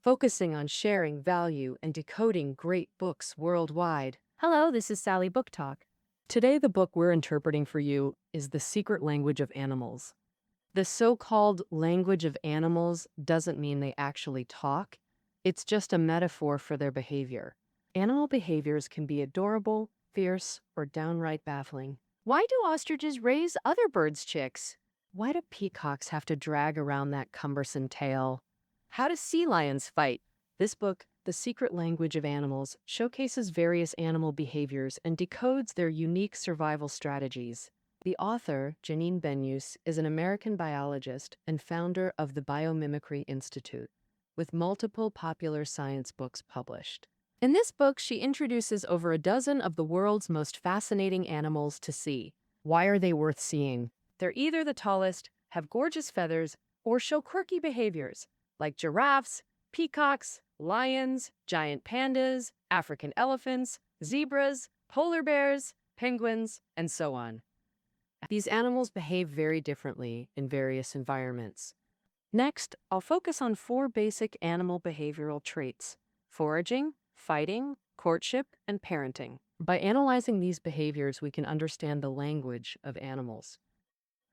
focusing on sharing value and decoding great books worldwide. Hello, this is Sally Book Talk. Today, the book we're interpreting for you is The Secret Language of Animals. The so-called language of animals doesn't mean they actually talk. It's just a metaphor for their behavior. Animal behaviors can be adorable, fierce, or downright baffling. Why do ostriches raise other birds' chicks? Why do peacocks have to drag around that cumbersome tail? How do sea lions fight? This book, The Secret Language of Animals, showcases various animal behaviors and decodes their unique survival strategies. The author, Janine Benyus, is an American biologist and founder of the Biomimicry Institute, with multiple popular science books published. In this book, she introduces over a dozen of the world's most fascinating animals to see. Why are they worth seeing? They're either the tallest, have gorgeous feathers, or show quirky behaviors, like giraffes, peacocks, lions, giant pandas, African elephants, zebras, polar bears, penguins, and so on. These animals behave very differently in various environments. Next, I'll focus on 4 basic animal behavioral traits: foraging, fighting, courtship, and parenting. By analyzing these behaviors, we can understand the language of animals.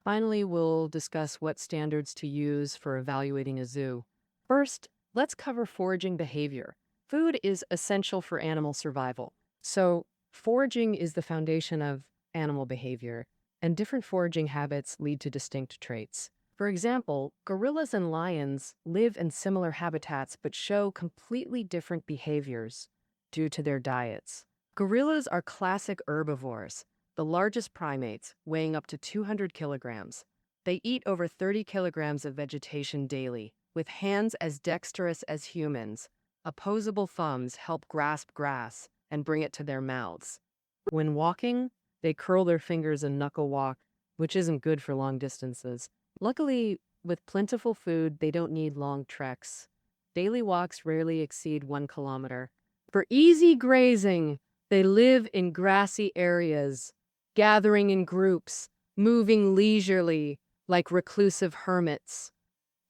Finally, we'll discuss what standards to use for evaluating a zoo. First, let's cover foraging behavior. Food is essential for animal survival. So, foraging is the foundation of animal behavior, and different foraging habits lead to distinct traits. For example, gorillas and lions live in similar habitats but show completely different behaviors due to their diets. Gorillas are classic herbivores, the largest primates, weighing up to 200 kilograms. They eat over 30 kilograms of vegetation daily, with hands as dexterous as humans. Opposable thumbs help grasp grass and bring it to their mouths. When walking, they curl their fingers and knuckle walk, which isn't good for long distances. Luckily, with plentiful food, they don't need long treks. Daily walks rarely exceed 1 kilometer. For easy grazing, they live in grassy areas, gathering in groups, moving leisurely like reclusive hermits.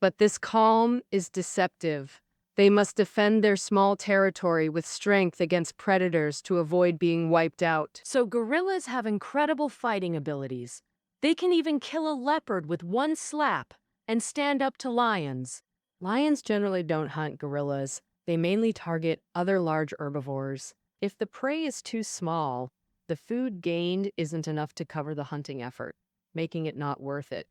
But this calm is deceptive. They must defend their small territory with strength against predators to avoid being wiped out. So gorillas have incredible fighting abilities. They can even kill a leopard with one slap and stand up to lions. Lions generally don't hunt gorillas. They mainly target other large herbivores. If the prey is too small, the food gained isn't enough to cover the hunting effort, making it not worth it.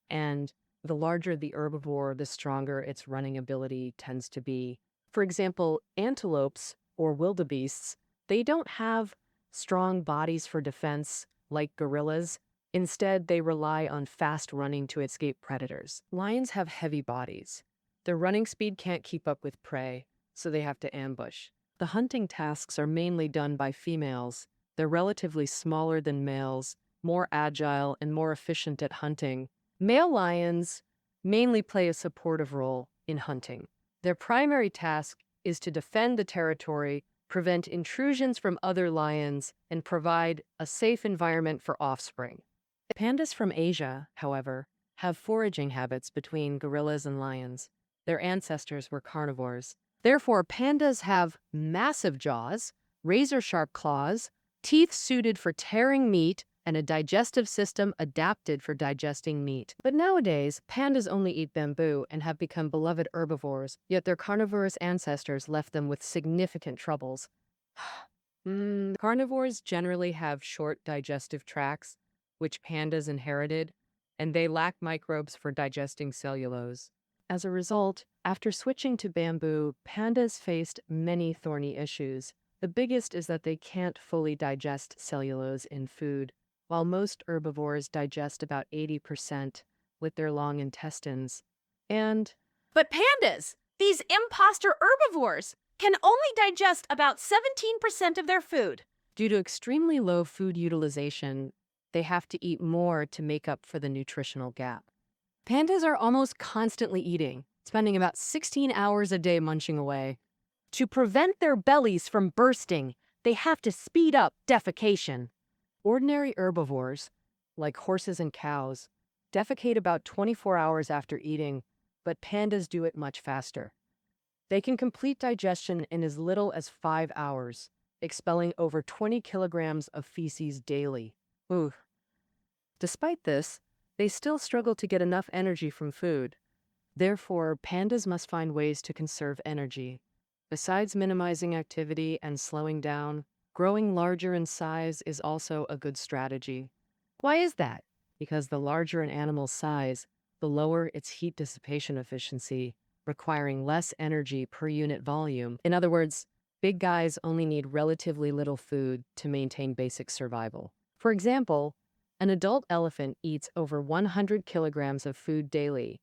And the larger the herbivore, the stronger its running ability tends to be. For example, antelopes or wildebeests, they don't have strong bodies for defense like gorillas. Instead, they rely on fast running to escape predators. Lions have heavy bodies. Their running speed can't keep up with prey, so they have to ambush. The hunting tasks are mainly done by females. They're relatively smaller than males, more agile, and more efficient at hunting. Male lions mainly play a supportive role in hunting. Their primary task is to defend the territory, prevent intrusions from other lions, and provide a safe environment for offspring. Pandas from Asia, however, have foraging habits between gorillas and lions. Their ancestors were carnivores. Therefore, pandas have massive jaws, razor-sharp claws, teeth suited for tearing meat, and a digestive system adapted for digesting meat. But nowadays, pandas only eat bamboo and have become beloved herbivores, yet their carnivorous ancestors left them with significant troubles. Carnivores generally have short digestive tracts, which pandas inherited, and they lack microbes for digesting cellulose. As a result, after switching to bamboo, pandas faced many thorny issues. The biggest is that they can't fully digest cellulose in food, while most herbivores digest about 80% with their long intestines. But pandas, these imposter herbivores, can only digest about 17% of their food. Due to extremely low food utilization, they have to eat more to make up for the nutritional gap. Pandas are almost constantly eating, spending about 16 hours a day munching away. To prevent their bellies from bursting, they have to speed up defecation. Ordinary herbivores, like horses and cows, defecate about 24 hours after eating, but pandas do it much faster. They can complete digestion in as little as 5 hours, expelling over 20 kilograms of feces daily. Ooh. Despite this, they still struggle to get enough energy from food. Therefore, pandas must find ways to conserve energy. Besides minimizing activity and slowing down, growing larger in size is also a good strategy. Why is that? Because the larger an animal's size, the lower its heat dissipation efficiency, requiring less energy per unit volume. In other words, big guys only need relatively little food to maintain basic survival. For example, an adult elephant eats over 100 kilograms of food daily,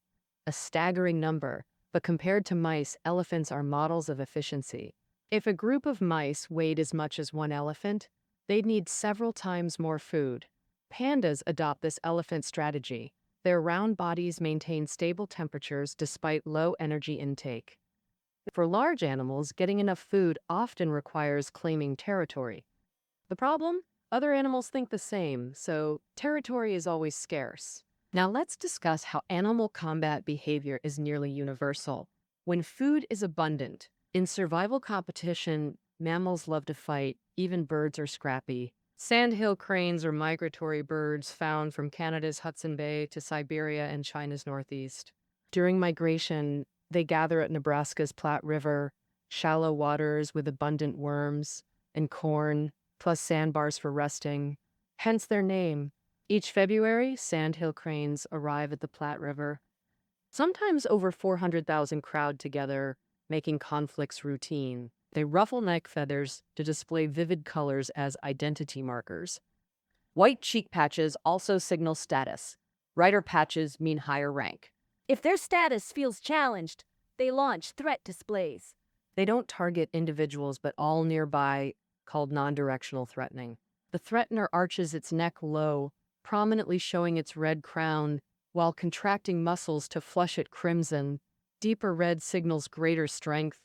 a staggering number, but compared to mice, elephants are models of efficiency. If a group of mice weighed as much as one elephant, they'd need several times more food. Pandas adopt this elephant strategy. Their round bodies maintain stable temperatures despite low energy intake. For large animals, getting enough food often requires claiming territory. The problem? Other animals think the same, so territory is always scarce. Now let's discuss how animal combat behavior is nearly universal. When food is abundant, in survival competition, mammals love to fight, even birds are scrappy. Sandhill cranes are migratory birds found from Canada's Hudson Bay to Siberia and China's northeast. During migration, they gather at Nebraska's Platte River, shallow waters with abundant worms and corn, plus sandbars for resting, hence their name. Each February, sandhill cranes arrive at the Platte River. Sometimes over 400,000 crowd together, making conflicts routine. They ruffle neck feathers to display vivid colors as identity markers. White cheek patches also signal status. Brighter patches mean higher rank. If their status feels challenged, they launch threat displays. They don't target individuals but all nearby, called non-directional threatening. The threatener arches its neck low, prominently showing its red crown, while contracting muscles to flush it crimson. Deeper red signals greater strength.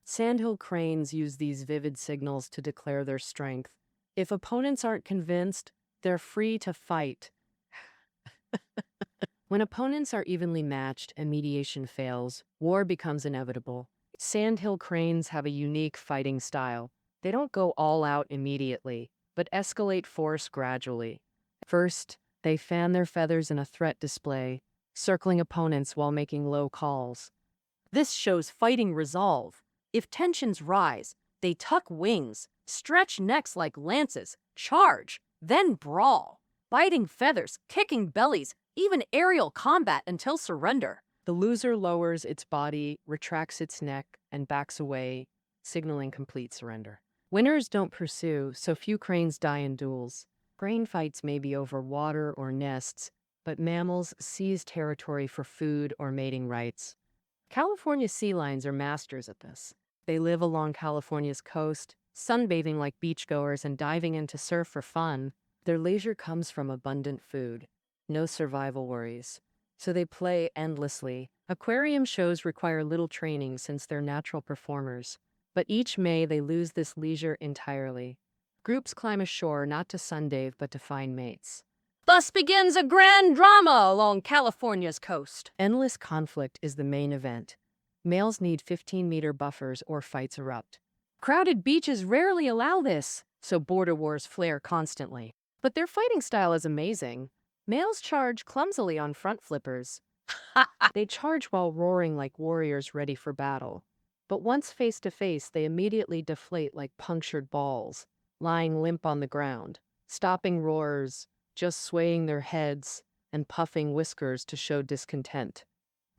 Sandhill cranes use these vivid signals to declare their strength. If opponents aren't convinced, they're free to fight. When opponents are evenly matched and mediation fails, war becomes inevitable. Sandhill cranes have a unique fighting style. They don't go all out immediately, but escalate force gradually. First, they fan their feathers in a threat display, circling opponents while making low calls. This shows fighting resolve. If tensions rise, they tuck wings, stretch necks like lances, charge, then brawl. Biting feathers, kicking bellies, even aerial combat until surrender. The loser lowers its body, retracts its neck, and backs away, signaling complete surrender. Winners don't pursue, so few cranes die in duels. Crane fights may be over water or nests, but mammals seize territory for food or mating rights. California sea lions are masters at this. They live along California's coast, sunbathing like beachgoers and diving in to surf for fun. Their leisure comes from abundant food. No survival worries. So they play endlessly. Aquarium shows require little training since they're natural performers. But each May they lose this leisure entirely. Groups climb ashore not to sunbathe but to find mates. Thus begins a grand drama along California's coast. Endless conflict is the main event. Males need 15-meter buffers or fights erupt. Crowded beaches rarely allow this, so border wars flare constantly. But their fighting style is amazing. Males charge clumsily on front flippers. They charge while roaring like warriors ready for battle. But once face to face, they immediately deflate like punctured balls, lying limp on the ground, stopping roars, just swaying their heads and puffing whiskers to show discontent.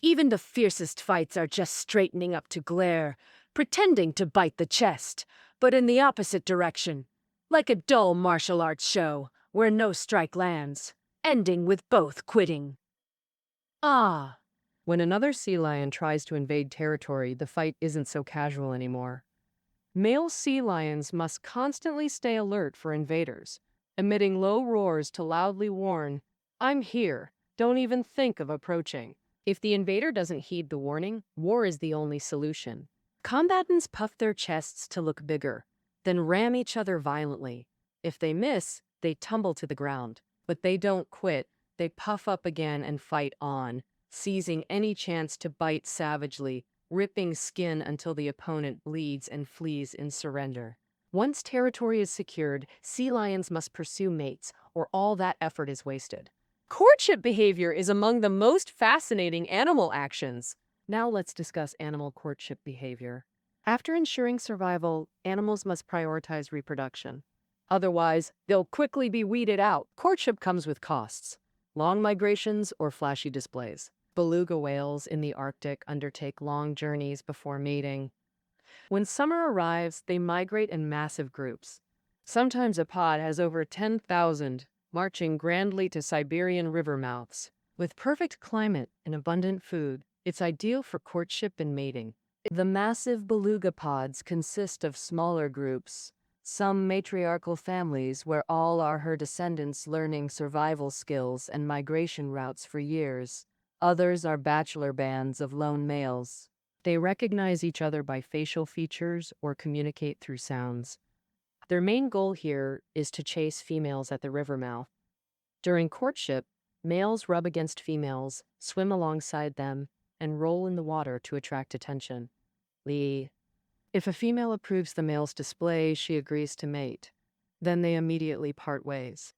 Even the fiercest fights are just straightening up to glare, pretending to bite the chest, but in the opposite direction, like a dull martial arts show where no strike lands, ending with both quitting. When another sea lion tries to invade territory, the fight isn't so casual anymore. Male sea lions must constantly stay alert for invaders, emitting low roars to loudly warn, "I'm here, don't even think of approaching." If the invader doesn't heed the warning, war is the only solution. Combatants puff their chests to look bigger, then ram each other violently. If they miss, they tumble to the ground. But they don't quit. They puff up again and fight on, seizing any chance to bite savagely, ripping skin until the opponent bleeds and flees in surrender. Once territory is secured, sea lions must pursue mates, or all that effort is wasted. Courtship behavior is among the most fascinating animal actions. Now let's discuss animal courtship behavior. After ensuring survival, animals must prioritize reproduction. Otherwise, they'll quickly be weeded out. Courtship comes with costs: long migrations or flashy displays. Beluga whales in the Arctic undertake long journeys before mating. When summer arrives, they migrate in massive groups. Sometimes a pod has over 10,000, marching grandly to Siberian river mouths. With perfect climate and abundant food, it's ideal for courtship and mating. The massive beluga pods consist of smaller groups, some matriarchal families where all are her descendants learning survival skills and migration routes for years. Others are bachelor bands of lone males. They recognize each other by facial features or communicate through sounds. Their main goal here is to chase females at the river mouth. During courtship, males rub against females, swim alongside them, and roll in the water to attract attention. If a female approves the male's display, she agrees to mate. Then they immediately part ways.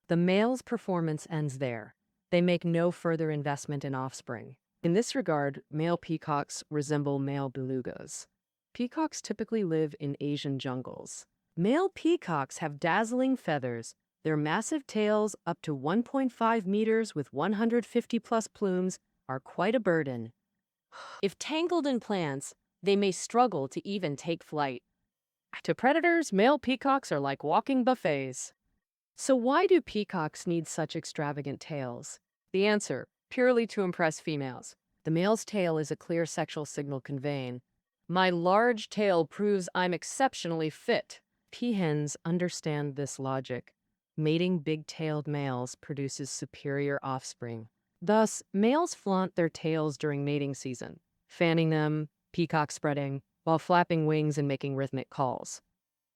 The male's performance ends there. They make no further investment in offspring. In this regard, male peacocks resemble male belugas. Peacocks typically live in Asian jungles. Male peacocks have dazzling feathers. Their massive tails, up to 1.5 meters with 150 plus plumes, are quite a burden. If tangled in plants, they may struggle to even take flight. To predators, male peacocks are like walking buffets. So why do peacocks need such extravagant tails? The answer: purely to impress females. The male's tail is a clear sexual signal conveying, "My large tail proves I'm exceptionally fit." Peahens understand this logic. Mating big-tailed males produces superior offspring. Thus, males flaunt their tails during mating season, fanning them, peacock spreading, while flapping wings and making rhythmic calls.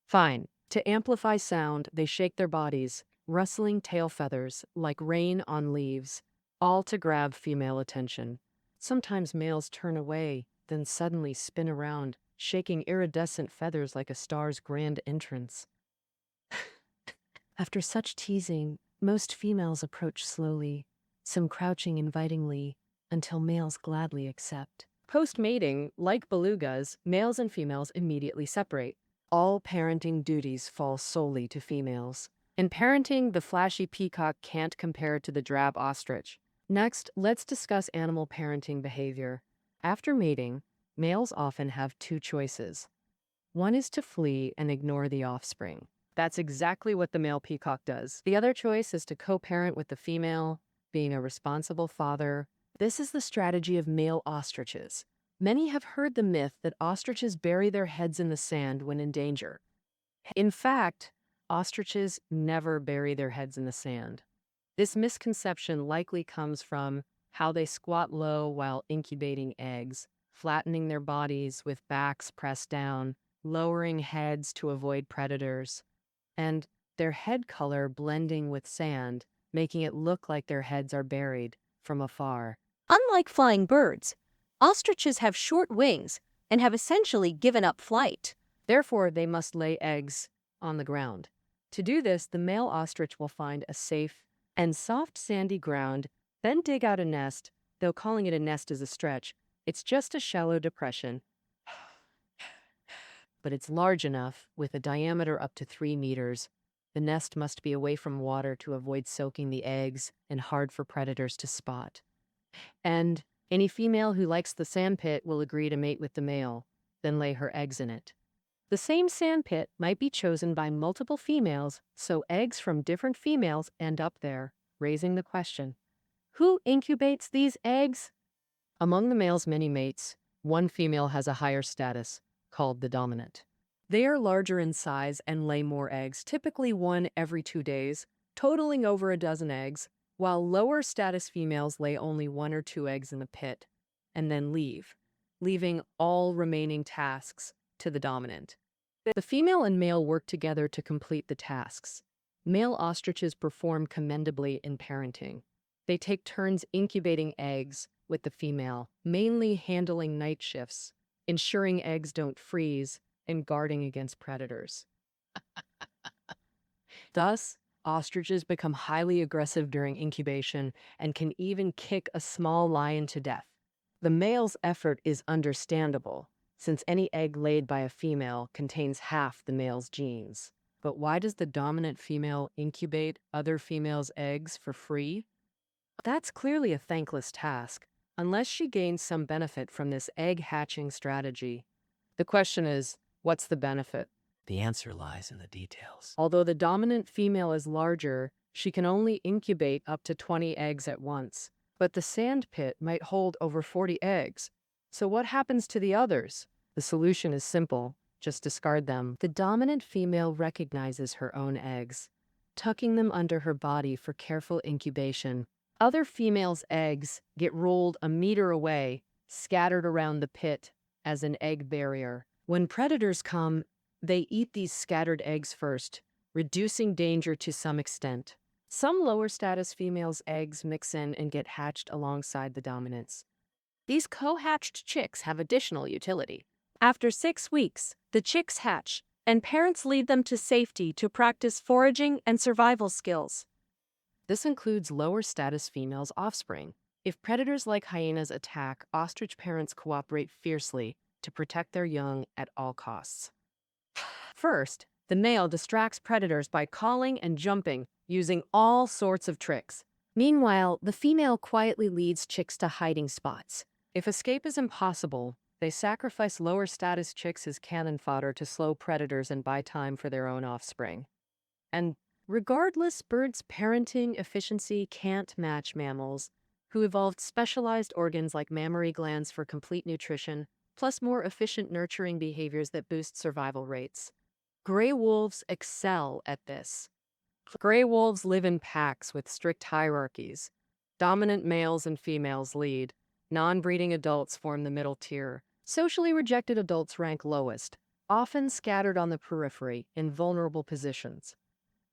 Fine. To amplify sound, they shake their bodies, rustling tail feathers like rain on leaves, all to grab female attention. Sometimes males turn away, then suddenly spin around, shaking iridescent feathers like a star's grand entrance. After such teasing, most females approach slowly, some crouching invitingly, until males gladly accept. Post-mating, like belugas, males and females immediately separate. All parenting duties fall solely to females. In parenting, the flashy peacock can't compare to the drab ostrich. Next, let's discuss animal parenting behavior. After mating, males often have two choices. One is to flee and ignore the offspring. That's exactly what the male peacock does. The other choice is to co-parent with the female, being a responsible father. This is the strategy of male ostriches. Many have heard the myth that ostriches bury their heads in the sand when in danger. In fact, ostriches never bury their heads in the sand. This misconception likely comes from how they squat low while incubating eggs, flattening their bodies with backs pressed down, lowering heads to avoid predators, and their head color blending with sand, making it look like their heads are buried from afar. Unlike flying birds, ostriches have short wings and have essentially given up flight. Therefore, they must lay eggs on the ground. To do this, the male ostrich will find a safe and soft sandy ground, then dig out a nest, though calling it a nest is a stretch. It's just a shallow depression, but it's large enough, with a diameter up to 3 meters. The nest must be away from water to avoid soaking the eggs and hard for predators to spot. And any female who likes the sandpit will agree to mate with the male, then lay her eggs in it. The same sandpit might be chosen by multiple females, so eggs from different females end up there, raising the question: who incubates these eggs? Among the male's many mates, one female has a higher status, called the dominant. They are larger in size and lay more eggs, typically one every 2 days, totaling over a dozen eggs, while lower status females lay only 1 or 2 eggs in the pit, and then leave, leaving all remaining tasks to the dominant. The female and male work together to complete the tasks. Male ostriches perform commendably in parenting. They take turns incubating eggs, with the female, mainly handling night shifts, ensuring eggs don't freeze, and guarding against predators. Thus, ostriches become highly aggressive during incubation and can even kick a small lion to death. The male's effort is understandable, since any egg laid by a female contains half the male's genes. But why does the dominant female incubate other females' eggs for free? That's clearly a thankless task, unless she gains some benefit from this egg hatching strategy. The question is, what's the benefit? The answer lies in the details. Although the dominant female is larger, she can only incubate up to 20 eggs at once. But the sand pit might hold over 40 eggs. So what happens to the others? The solution is simple. Just discard them. The dominant female recognizes her own eggs, tucking them under her body for careful incubation. Other females' eggs get rolled a meter away, scattered around the pit as an egg barrier. When predators come, they eat these scattered eggs first, reducing danger to some extent. Some lower status females' eggs mix in and get hatched alongside the dominants. These co-hatched chicks have additional utility. After 6 weeks, the chicks hatch, and parents lead them to safety to practice foraging and survival skills. This includes lower status females' offspring. If predators like hyenas attack, ostrich parents cooperate fiercely to protect their young at all costs. First, the male distracts predators by calling and jumping, using all sorts of tricks. Meanwhile, the female quietly leads chicks to hiding spots. If escape is impossible, they sacrifice lower status chicks as cannon fodder to slow predators and buy time for their own offspring. And regardless, birds' parenting efficiency can't match mammals, who evolved specialized organs like mammary glands for complete nutrition, plus more efficient nurturing behaviors that boost survival rates. Gray wolves excel at this. Gray wolves live in packs with strict hierarchies. Dominant males and females lead. Non-breeding adults form the middle tier. Socially rejected adults rank lowest, often scattered on the periphery in vulnerable positions.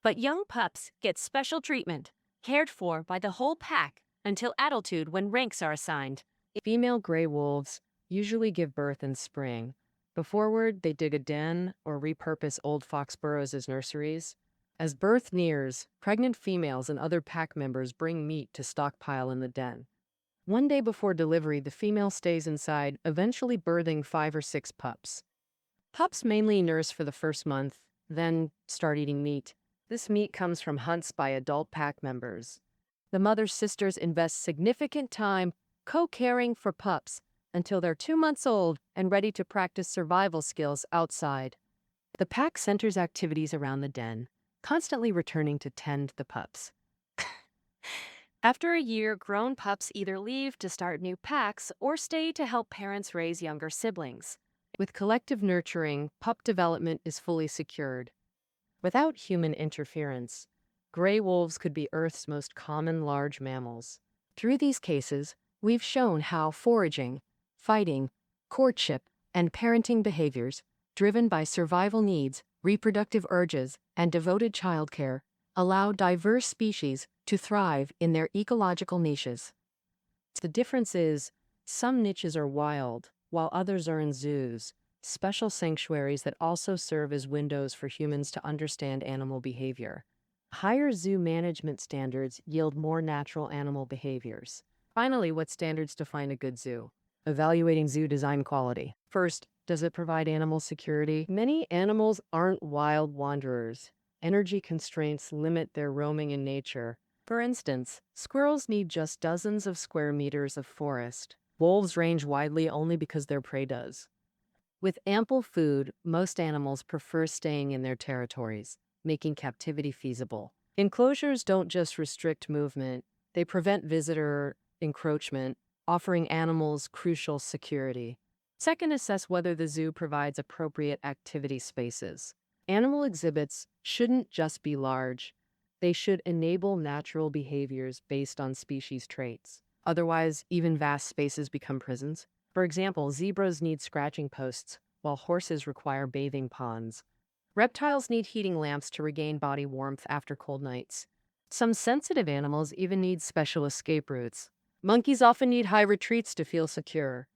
But young pups get special treatment, cared for by the whole pack until adulthood when ranks are assigned. Female gray wolves usually give birth in spring. Beforeward, they dig a den or repurpose old fox burrows as nurseries. As birth nears, pregnant females and other pack members bring meat to stockpile in the den. One day before delivery, the female stays inside, eventually birthing 5 or 6 pups. Pups mainly nurse for the first month, then start eating meat. This meat comes from hunts by adult pack members. The mother's sisters invest significant time co-caring for pups until they're 2 months old and ready to practice survival skills outside. The pack centers activities around the den, constantly returning to tend the pups. After a year, grown pups either leave to start new packs or stay to help parents raise younger siblings. With collective nurturing, pup development is fully secured. Without human interference, gray wolves could be Earth's most common large mammals. Through these cases, we've shown how foraging, fighting, courtship, and parenting behaviors, driven by survival needs, reproductive urges, and devoted childcare, allow diverse species to thrive in their ecological niches. The difference is, some niches are wild, while others are in zoos, special sanctuaries that also serve as windows for humans to understand animal behavior. Higher zoo management standards yield more natural animal behaviors. Finally, what standards define a good zoo? Evaluating zoo design quality. First, does it provide animal security? Many animals aren't wild wanderers. Energy constraints limit their roaming in nature. For instance, squirrels need just dozens of square meters of forest. Wolves range widely only because their prey does. With ample food, most animals prefer staying in their territories, making captivity feasible. Enclosures don't just restrict movement, they prevent visitor encroachment, offering animals crucial security. Second, assess whether the zoo provides appropriate activity spaces. Animal exhibits shouldn't just be large. They should enable natural behaviors based on species traits. Otherwise, even vast spaces become prisons. For example, zebras need scratching posts, while horses require bathing ponds. Reptiles need heating lamps to regain body warmth after cold nights. Some sensitive animals even need special escape routes. Monkeys often need high retreats to feel secure.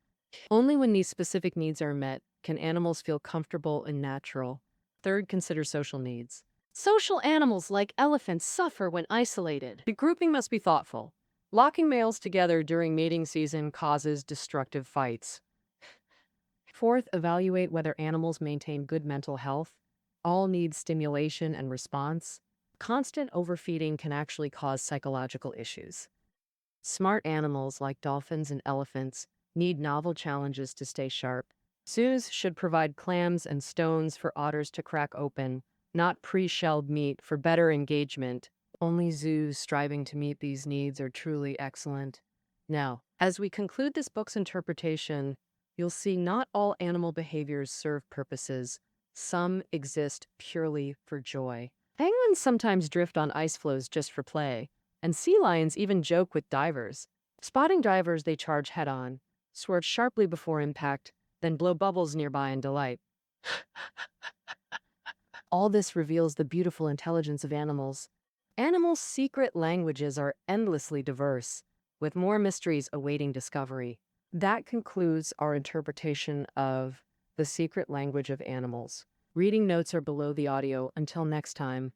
Only when these specific needs are met can animals feel comfortable and natural. Third, consider social needs. Social animals like elephants suffer when isolated. The grouping must be thoughtful. Locking males together during mating season causes destructive fights. Fourth, evaluate whether animals maintain good mental health. All need stimulation and response. Constant overfeeding can actually cause psychological issues. Smart animals like dolphins and elephants need novel challenges to stay sharp. Zoos should provide clams and stones for otters to crack open, not pre-shelled meat for better engagement. Only zoos striving to meet these needs are truly excellent. Now, as we conclude this book's interpretation, you'll see not all animal behaviors serve purposes. Some exist purely for joy. Penguins sometimes drift on ice floes just for play, and sea lions even joke with divers. Spotting divers, they charge head-on, swerve sharply before impact, then blow bubbles nearby in delight. All this reveals the beautiful intelligence of animals. Animals' secret languages are endlessly diverse, with more mysteries awaiting discovery. That concludes our interpretation of The Secret Language of Animals. Reading notes are below the audio. Until next time.